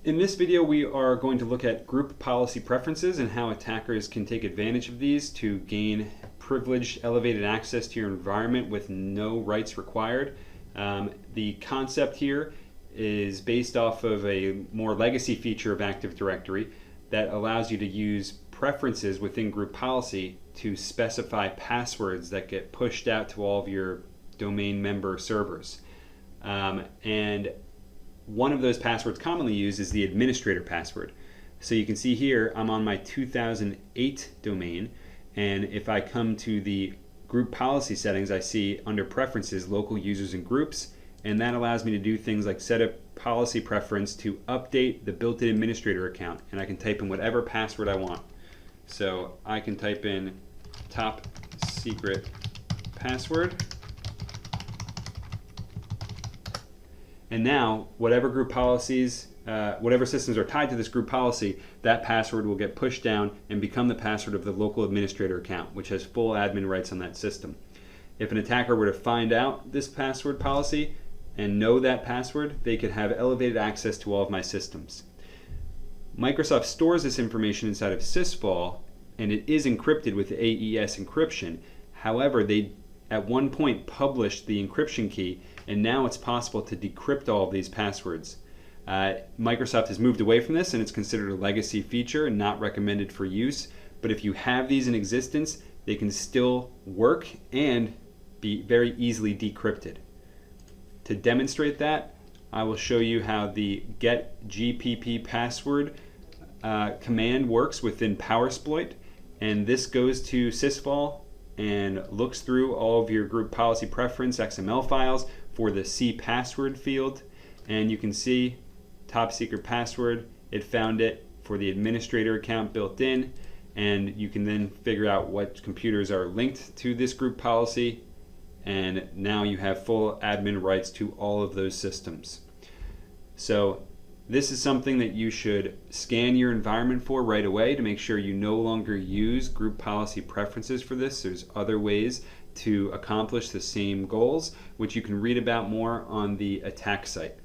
In this video, we are going to look at group policy preferences and how attackers can take advantage of these to gain privileged, elevated access to your environment with no rights required. The concept here is based off of a more legacy feature of Active Directory that allows you to use preferences within group policy to specify passwords that get pushed out to all of your domain member servers. And one of those passwords commonly used is the administrator password. So you can see here I'm on my 2008 domain, and if I come to the group policy settings, I see under preferences local users and groups, and that allows me to do things like set a policy preference to update the built-in administrator account, and I can type in whatever password I want. So I can type in top secret password. And now, whatever group policies, whatever systems are tied to this group policy, that password will get pushed down and become the password of the local administrator account, which has full admin rights on that system. If an attacker were to find out this password policy and know that password, they could have elevated access to all of my systems. Microsoft stores this information inside of sysvol, and it is encrypted with AES encryption. However, they at one point published the encryption key, and now it's possible to decrypt all of these passwords. Microsoft has moved away from this, and it's considered a legacy feature and not recommended for use. But if you have these in existence, they can still work and be very easily decrypted. To demonstrate that, I will show you how the get GPP password command works within PowerSploit. And this goes to sysvol and looks through all of your group policy preference XML files for the C password field, and you can see top secret password, it found it for the administrator account built in, and you can then figure out what computers are linked to this group policy, and now you have full admin rights to all of those systems. So this is something that you should scan your environment for right away to make sure you no longer use group policy preferences for this. There's other ways to accomplish the same goals, which you can read about more on the attack site.